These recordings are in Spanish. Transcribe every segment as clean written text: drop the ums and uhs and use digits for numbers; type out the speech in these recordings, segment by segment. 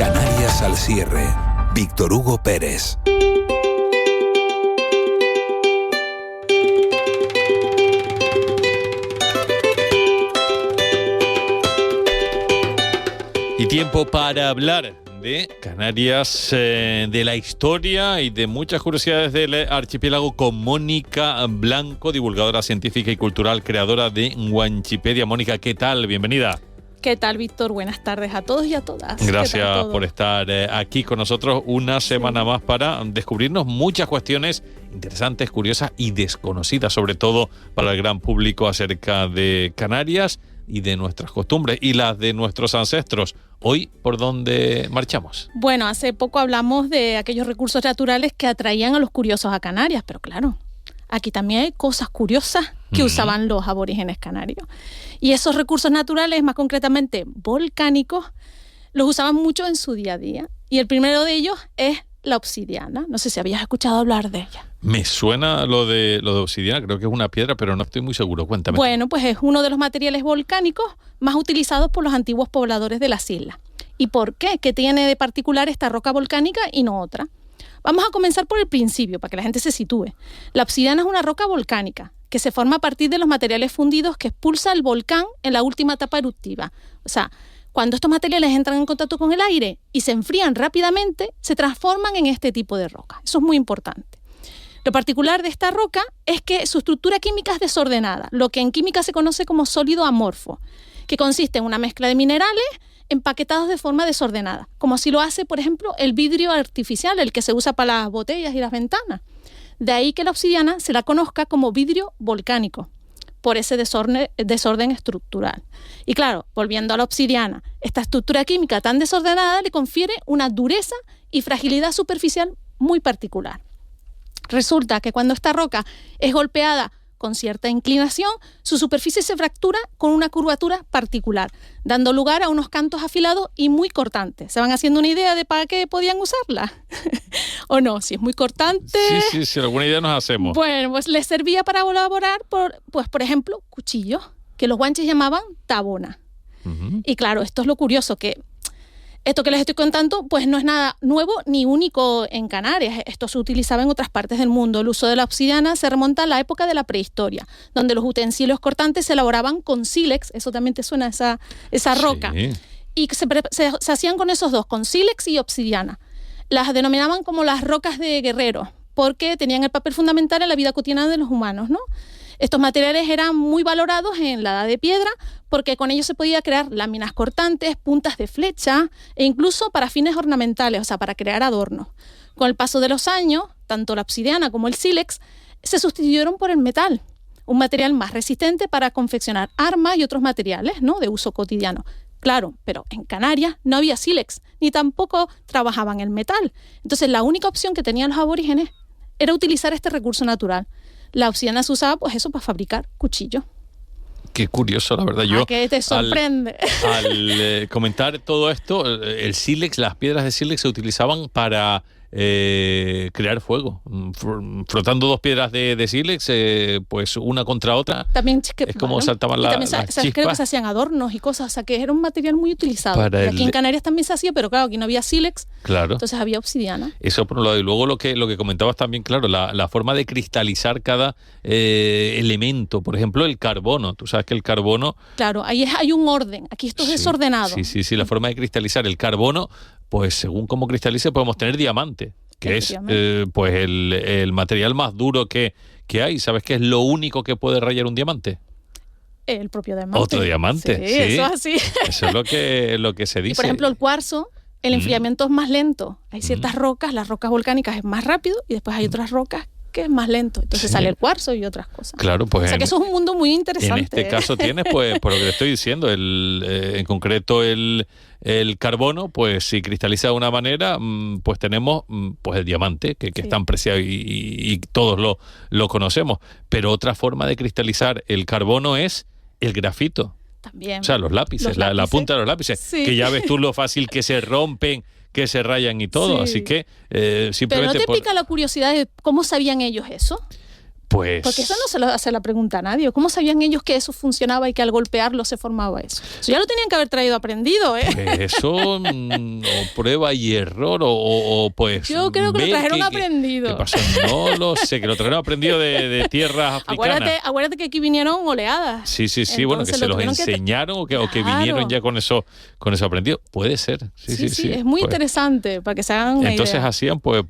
Canarias al cierre. Víctor Hugo Pérez. Y tiempo para hablar de Canarias, de la historia y de muchas curiosidades del archipiélago con Mónica Blanco, divulgadora científica y cultural, creadora de Wanchipedia. Mónica, ¿qué tal? Bienvenida. ¿Qué tal, Víctor? Buenas tardes a todos y a todas. Gracias por estar aquí con nosotros una semana más para descubrirnos muchas cuestiones interesantes, curiosas y desconocidas, sobre todo para el gran público, acerca de Canarias y de nuestras costumbres y las de nuestros ancestros. Hoy, ¿por dónde marchamos? Bueno, hace poco hablamos de aquellos recursos naturales que atraían a los curiosos a Canarias, pero claro, aquí también hay cosas curiosas que usaban los aborígenes canarios. Y esos recursos naturales, más concretamente volcánicos, los usaban mucho en su día a día. Y el primero de ellos es la obsidiana. No sé si habías escuchado hablar de ella. Me suena lo de obsidiana, creo que es una piedra, pero no estoy muy seguro. Cuéntame. Bueno, pues es uno de los materiales volcánicos más utilizados por los antiguos pobladores de las islas. ¿Y por qué? ¿Qué tiene de particular esta roca volcánica y no otra? Vamos a comenzar por el principio, para que la gente se sitúe. La obsidiana es una roca volcánica que se forma a partir de los materiales fundidos que expulsa el volcán en la última etapa eruptiva. O sea, cuando estos materiales entran en contacto con el aire y se enfrían rápidamente, se transforman en este tipo de roca. Eso es muy importante. Lo particular de esta roca es que su estructura química es desordenada, lo que en química se conoce como sólido amorfo, que consiste en una mezcla de minerales empaquetados de forma desordenada, como así lo hace, por ejemplo, el vidrio artificial, el que se usa para las botellas y las ventanas. De ahí que la obsidiana se la conozca como vidrio volcánico, por ese desorden estructural. Y claro, volviendo a la obsidiana, esta estructura química tan desordenada le confiere una dureza y fragilidad superficial muy particular. Resulta que cuando esta roca es golpeada con cierta inclinación, su superficie se fractura con una curvatura particular, dando lugar a unos cantos afilados y muy cortantes. ¿Se van haciendo una idea de para qué podían usarla? ¿O no? Si es muy cortante... Sí, alguna idea nos hacemos. Bueno, pues les servía para elaborar, por ejemplo, cuchillos, que los guanches llamaban tabona. Y claro, esto es lo curioso, que esto que les estoy contando pues no es nada nuevo ni único en Canarias. Esto se utilizaba en otras partes del mundo. El uso de la obsidiana se remonta a la época de la prehistoria, donde los utensilios cortantes se elaboraban con sílex. Eso también te suena, esa roca. Sí. Y se hacían con esos dos, con sílex y obsidiana. Las denominaban como las rocas de guerreros, porque tenían el papel fundamental en la vida cotidiana de los humanos, ¿no? Estos materiales eran muy valorados en la Edad de Piedra porque con ellos se podía crear láminas cortantes, puntas de flecha e incluso para fines ornamentales, o sea, para crear adornos. Con el paso de los años, tanto la obsidiana como el sílex se sustituyeron por el metal, un material más resistente para confeccionar armas y otros materiales, ¿no?, de uso cotidiano. Claro, pero en Canarias no había sílex, ni tampoco trabajaban el metal. Entonces la única opción que tenían los aborígenes era utilizar este recurso natural. La obsidiana se usaba, pues eso, para fabricar cuchillos. Qué curioso, la verdad. Yo, ¿qué te sorprende? Al comentar todo esto, el sílex, las piedras de sílex se utilizaban para crear fuego. Frotando dos piedras de sílex, pues una contra otra, también es como saltaban las chispas. Creo que se hacían adornos y cosas, o sea, que era un material muy utilizado. Aquí en Canarias también se hacía, pero claro, aquí no había sílex, claro. Entonces había obsidiana. Eso por un lado. Y luego lo que comentabas también, claro, la forma de cristalizar cada elemento. Por ejemplo, el carbono. Tú sabes que el carbono... Claro, ahí hay un orden. Aquí esto es desordenado. Sí, la forma de cristalizar el carbono, pues según cómo cristalice podemos tener diamante, que es pues el material más duro que hay. ¿Sabes qué es lo único que puede rayar un diamante? El propio diamante. Otro diamante, sí. Eso es así. Eso es lo que se dice. Y por ejemplo, el cuarzo, el enfriamiento es más lento. Hay ciertas rocas, las rocas volcánicas es más rápido y después hay otras rocas que es más lento. Entonces sale el cuarzo y otras cosas. Claro, pues... O sea que eso es un mundo muy interesante. En este caso tienes, pues, por lo que te estoy diciendo, en concreto el carbono, pues si cristaliza de una manera, pues tenemos pues el diamante, que es tan preciado y todos lo conocemos. Pero otra forma de cristalizar el carbono es el grafito. También. O sea, los lápices, la punta de los lápices, que ya ves tú lo fácil que se rompen, que se rayan y todo, así que simplemente... ¿Pero no te pica la curiosidad de cómo sabían ellos eso? Pues... Porque eso no se lo hace la pregunta a nadie. ¿Cómo sabían ellos que eso funcionaba y que al golpearlo se formaba eso? Eso ya lo tenían que haber traído aprendido, ¿eh? Pues eso, o prueba y error, o pues... Yo creo que lo trajeron aprendido. ¿Qué pasó? No lo sé, que lo trajeron aprendido de tierras africanas. Acuérdate que aquí vinieron oleadas. Sí, bueno, que se los enseñaron o que vinieron ya con eso aprendido. Puede ser. Sí. Es muy interesante para que se hagan una entonces idea. hacían, pues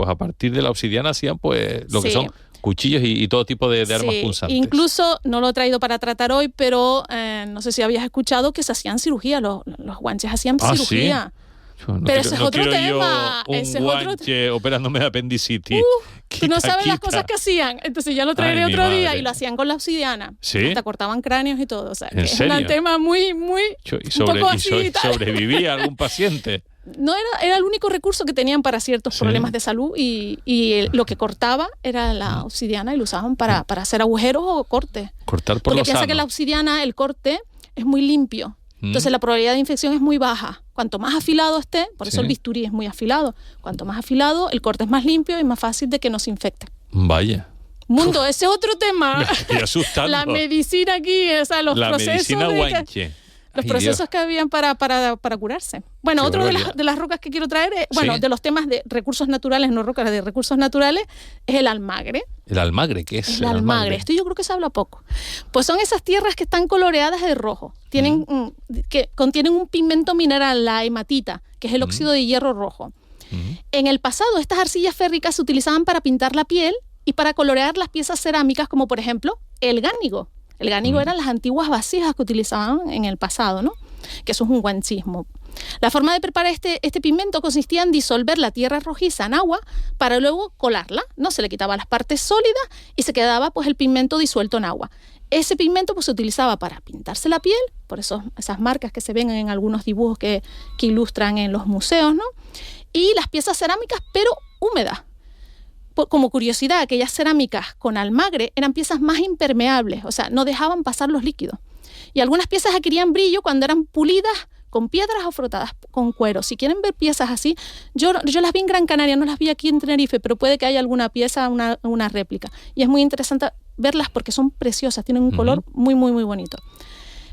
a partir de la obsidiana hacían pues lo que son cuchillos y todo tipo de armas punzantes. Incluso, no lo he traído para tratar hoy, pero no sé si habías escuchado que se hacían cirugía, los guanches hacían cirugía. ¿Sí? Pero ese es otro tema. Un guanche operándome de apendicitis. Tú no sabes las cosas que hacían. Entonces ya lo traeré otro día y lo hacían con la obsidiana. ¿Sí? Hasta cortaban cráneos y todo. O sea, ¿En serio? Es un tema muy ¿Sobrevivía algún paciente? No era el único recurso que tenían para ciertos problemas de salud y lo que cortaba era la obsidiana y lo usaban para hacer agujeros o cortes. Cortar por Porque lo piensa sano. que la obsidiana, el corte, es muy limpio. Entonces la probabilidad de infección es muy baja. Cuanto más afilado esté, por eso el bisturí es muy afilado, cuanto más afilado, el corte es más limpio y más fácil de que no se infecte. Vaya. Mundo, ese es otro tema. Me estoy asustando. La medicina aquí, o sea, los la procesos medicina guanche. Los procesos que habían para curarse. Bueno, otro de las rocas que quiero traer, de los temas de recursos naturales, no rocas, de recursos naturales, es el almagre. ¿El almagre? ¿Qué es el almagre? Esto yo creo que se habla poco. Pues son esas tierras que están coloreadas de rojo. Que contienen un pigmento mineral, la hematita, que es el óxido de hierro rojo. En el pasado, estas arcillas férricas se utilizaban para pintar la piel y para colorear las piezas cerámicas, como por ejemplo el gánigo. El gánigo eran las antiguas vasijas que utilizaban en el pasado, ¿no? Que eso es un guanchismo. La forma de preparar este pigmento consistía en disolver la tierra rojiza en agua para luego colarla, ¿no? Se le quitaba las partes sólidas y se quedaba pues el pigmento disuelto en agua. Ese pigmento pues se utilizaba para pintarse la piel, por eso esas marcas que se ven en algunos dibujos que ilustran en los museos, ¿no? Y las piezas cerámicas, pero húmedas. Como curiosidad, aquellas cerámicas con almagre eran piezas más impermeables, o sea, no dejaban pasar los líquidos. Y algunas piezas adquirían brillo cuando eran pulidas con piedras o frotadas con cuero. Si quieren ver piezas así, yo las vi en Gran Canaria, no las vi aquí en Tenerife, pero puede que haya alguna pieza, una réplica. Y es muy interesante verlas porque son preciosas, tienen un color muy, muy, muy bonito.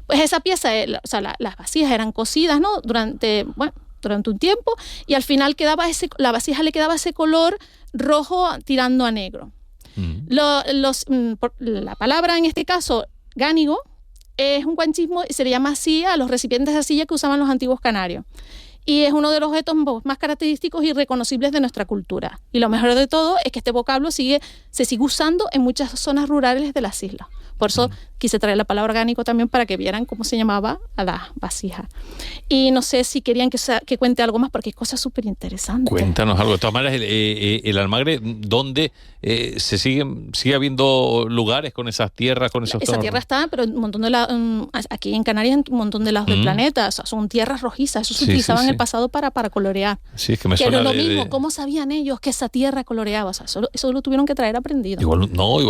Pues esa pieza, las vasijas eran cocidas, ¿no? Durante un tiempo, y al final la vasija le quedaba ese color rojo tirando a negro. La palabra en este caso, gánigo, es un guanchismo y se le llama así a los recipientes de arcilla que usaban los antiguos canarios. Y es uno de los objetos más característicos y reconocibles de nuestra cultura. Y lo mejor de todo es que este vocablo se sigue usando en muchas zonas rurales de las islas. Por eso quise traer la palabra gánico también para que vieran cómo se llamaba a las vasijas. Y no sé si querían que cuente algo más porque es cosa súper interesante. Cuéntanos algo. De todas maneras, el almagre, ¿dónde sigue habiendo lugares con esas tierras, con esos tonos? Esa tierra está, pero un montón aquí en Canarias, en un montón de lados del planeta. O sea, son tierras rojizas. Eso se utilizaba en el pasado para colorear. Sí, es que me que suena no es lo mismo. ¿Cómo sabían ellos que esa tierra coloreaba? O sea, eso lo tuvieron que traer aprendido. Igual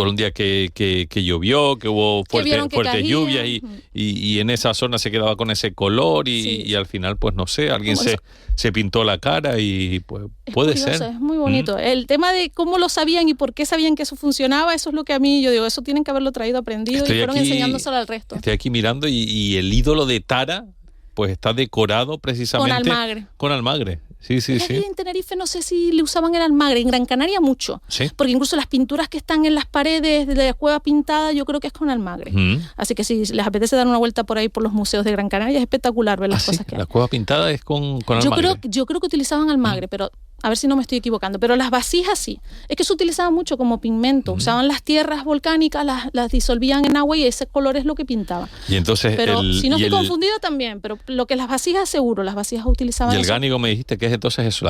un día que llovió, que hubo fuertes lluvias y en esa zona se quedaba con ese color y al final, pues no sé, alguien se pintó la cara y pues puede ser. Es muy bonito. El tema de cómo lo sabían y por qué sabían que eso funcionaba, eso es lo que a mí, yo digo, eso tienen que haberlo traído aprendido y fueron enseñándoselo al resto. Estoy aquí mirando y el ídolo de Tara pues está decorado precisamente con almagre. Sí. Aquí en Tenerife no sé si le usaban el almagre, en Gran Canaria mucho, porque incluso las pinturas que están en las paredes de la cueva pintada yo creo que es con almagre. Así que si les apetece dar una vuelta por ahí por los museos de Gran Canaria es espectacular ver las cosas que hay. La cueva pintada es con almagre. Yo creo que utilizaban almagre, pero a ver si no me estoy equivocando, pero las vasijas sí. Es que se utilizaba mucho como pigmento. Usaban las tierras volcánicas, las disolvían en agua y ese color es lo que pintaba. Y entonces pero si no estoy confundida también, pero lo que las vasijas seguro, las vasijas utilizaban. Y el gánigo me dijiste que es entonces eso.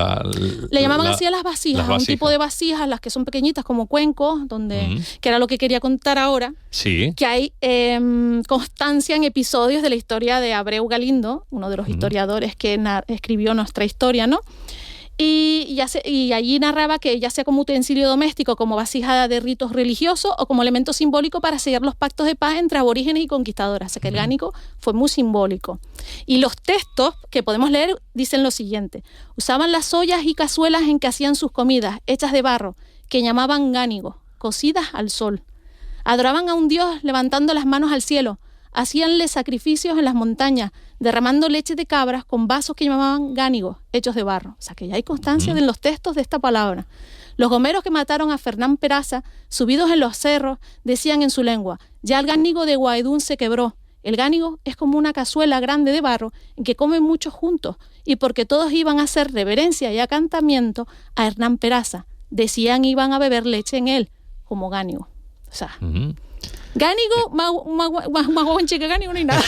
Le llamaban así a las vasijas, a un tipo de vasijas, las que son pequeñitas como cuencos, que era lo que quería contar ahora. Sí. Que hay constancia en episodios de la historia de Abreu Galindo, uno de los historiadores que escribió nuestra historia, ¿no? Y allí narraba que ya sea como utensilio doméstico, como vasija de ritos religiosos o como elemento simbólico para sellar los pactos de paz entre aborígenes y conquistadores. O sea que el gánico fue muy simbólico. Y los textos que podemos leer dicen lo siguiente: usaban las ollas y cazuelas en que hacían sus comidas, hechas de barro, que llamaban gánigo. cocidas al sol. Adoraban a un dios levantando las manos al cielo. Hacíanle sacrificios en las montañas, derramando leche de cabras con vasos que llamaban gánigos, hechos de barro. O sea, que ya hay constancia en los textos de esta palabra. Los gomeros que mataron a Fernán Peraza, subidos en los cerros, decían en su lengua: ya el gánigo de Guaidún se quebró. El gánigo es como una cazuela grande de barro en que comen muchos juntos, y porque todos iban a hacer reverencia y acantamiento a Hernán Peraza, decían iban a beber leche en él, como gánigo. O sea, gánigo, más guanche que gánigo no hay nada.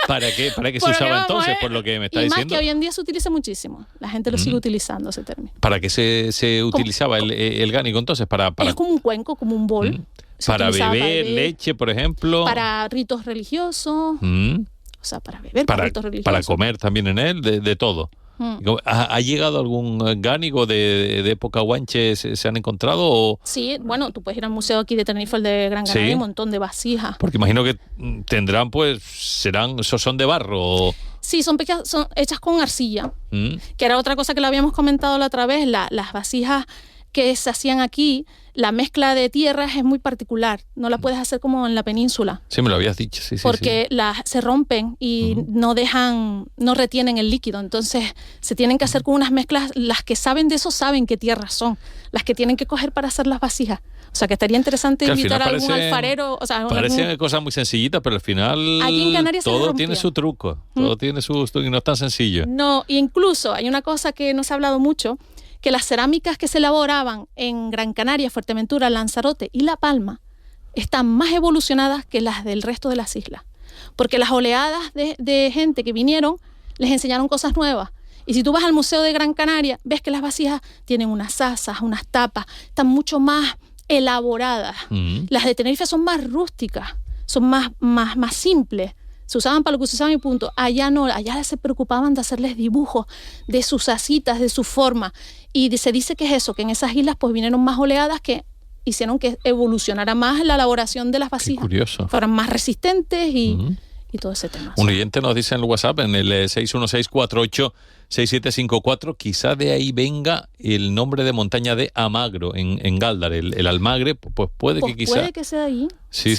¿Para qué se usaba entonces, por lo que me está diciendo? Y más que hoy en día se utiliza muchísimo. La gente lo sigue utilizando, ese término. ¿Para qué se utilizaba el gánigo entonces? Es como un cuenco, como un bol. Para beber leche, por ejemplo. Para ritos religiosos. O sea, para beber, para ritos religiosos. Para comer también en él, de todo. ¿Ha llegado algún gánigo de época guanche? ¿Se han encontrado? O? Sí, bueno, tú puedes ir al museo aquí de Tenerife, el de Gran Canaria, hay un montón de vasijas. Porque imagino que tendrán, pues, son de barro. ¿O? Sí, son hechas con arcilla, que era otra cosa que le habíamos comentado la otra vez. Las vasijas que se hacían aquí, la mezcla de tierras es muy particular. No la puedes hacer como en la península. Sí, me lo habías dicho. Sí, porque sí. Se rompen y no retienen el líquido. Entonces se tienen que hacer con unas mezclas. Las que saben de eso saben qué tierras son. Las que tienen que coger para hacer las vasijas. O sea, que estaría interesante invitar a algún alfarero. O sea, parecen cosas muy sencillitas, pero al final aquí en Canarias todo tiene su truco. Todo tiene su y no es tan sencillo. No, y incluso hay una cosa que no se ha hablado mucho, que las cerámicas que se elaboraban en Gran Canaria, Fuerteventura, Lanzarote y La Palma están más evolucionadas que las del resto de las islas. Porque las oleadas de gente que vinieron les enseñaron cosas nuevas. Y si tú vas al Museo de Gran Canaria, ves que las vasijas tienen unas asas, unas tapas, están mucho más elaboradas. Las de Tenerife son más rústicas, son más simples. Se usaban para lo que se usaban y punto. Allá no, allá se preocupaban de hacerles dibujos de sus asitas, de su forma. Y se dice que es eso, que en esas islas pues vinieron más oleadas que hicieron que evolucionara más la elaboración de las vasijas. Qué curioso. Fueran más resistentes y todo ese tema. Un oyente nos dice en el WhatsApp, en el 616486754, quizá de ahí venga el nombre de montaña de Amagro, en Gáldar. El Almagre, pues puede que quizá... Puede que sea ahí. Sí.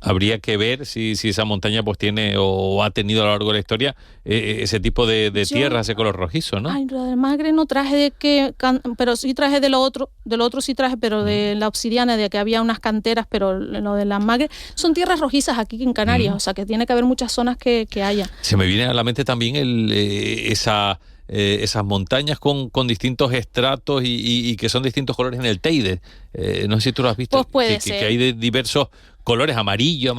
Habría que ver si esa montaña pues tiene o ha tenido a lo largo de la historia ese tipo de tierra, ese color rojizo, ¿no? Ay, lo del Almagre no traje pero sí traje de lo otro sí traje, pero de la obsidiana, de que había unas canteras, pero lo del Almagre son tierras rojizas aquí en Canarias, o sea que tiene que haber muchas zonas que haya. Se me viene a la mente también esas montañas con distintos estratos y que son distintos colores en el Teide. No sé si tú lo has visto. Pues puede ser. Que hay de diversos colores, amarillo,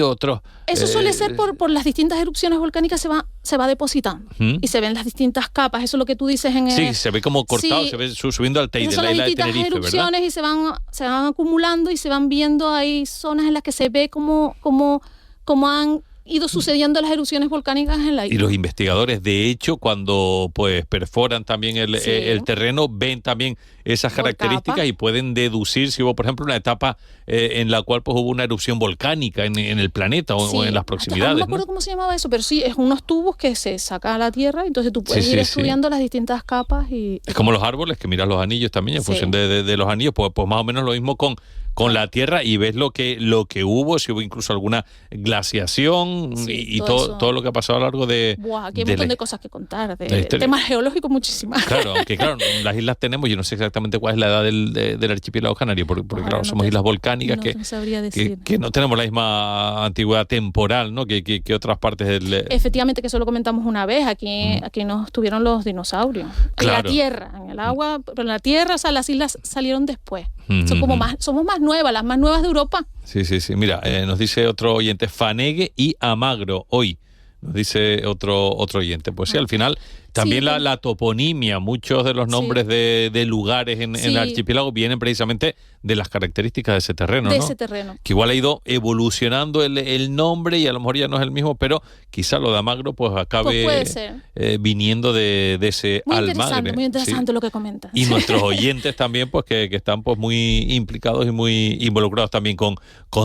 otros... Eso suele ser por las distintas erupciones volcánicas, se va depositando y se ven las distintas capas. Eso es lo que tú dices en el... Sí, se ve como cortado, se ve subiendo al Teide, la isla de Tenerife, ¿verdad? Son las distintas erupciones y se van acumulando y se van viendo, hay zonas en las que se ve como han ido sucediendo las erupciones volcánicas en la isla. Y los investigadores, de hecho, cuando pues perforan también el terreno, ven también esas características y pueden deducir si hubo, por ejemplo, una etapa en la cual pues hubo una erupción volcánica en el planeta o en las proximidades. No me acuerdo cómo se llamaba eso, pero sí, es unos tubos que se saca a la tierra, entonces tú puedes ir estudiando las distintas capas. Es como los árboles, que miras los anillos también, en función de los anillos, pues más o menos lo mismo con la tierra, y ves lo que hubo, si hubo incluso alguna glaciación y todo lo que ha pasado a lo largo de... Aquí hay un montón de cosas que contar, de temas geológicos muchísimas. Claro, aunque las islas tenemos, yo no sé exactamente cuál es la edad del archipiélago canario, porque claro, somos islas volcánicas que no tenemos la misma antigüedad temporal, ¿no? que otras partes del... Efectivamente, que eso lo comentamos una vez, aquí nos tuvieron los dinosaurios. Claro. En la tierra, en el agua, pero en la tierra, o sea, las islas salieron después. Somos más nuevas, las más nuevas de Europa. Sí. Mira, nos dice otro oyente, Fanegue y Amagro, hoy. Nos dice otro oyente. Pues sí, al final también la toponimia, muchos de los nombres de lugares en el archipiélago vienen precisamente de las características de ese terreno, de ¿no? ese terreno. Que igual ha ido evolucionando el nombre y a lo mejor ya no es el mismo, pero quizá lo de Amagro pues acabe viniendo de ese Almagre. Muy interesante lo que comentas. Y nuestros oyentes también, pues que están pues muy implicados y muy involucrados también con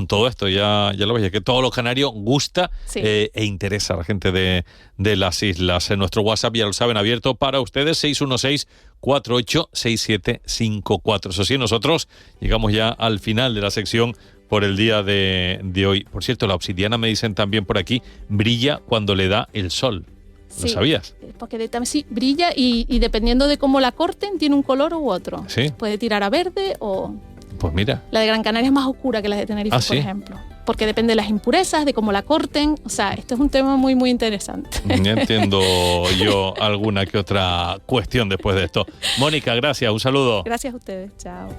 todo esto. Ya lo veis, que todos los canarios gusta e interesa a la gente de las islas. En nuestro WhatsApp, ya lo saben, abierto para ustedes, 616 486754. Eso sí, nosotros llegamos ya al final de la sección por el día de hoy. Por cierto, la obsidiana, me dicen también por aquí, brilla cuando le da el sol. ¿Lo sabías? Porque sí, brilla y dependiendo de cómo la corten, tiene un color u otro. ¿Sí? Puede tirar a verde o... Pues mira. La de Gran Canaria es más oscura que la de Tenerife, por ejemplo. Porque depende de las impurezas, de cómo la corten. O sea, esto es un tema muy, muy interesante. Ya entiendo yo alguna que otra cuestión después de esto. Mónica, gracias. Un saludo. Gracias a ustedes. Chao.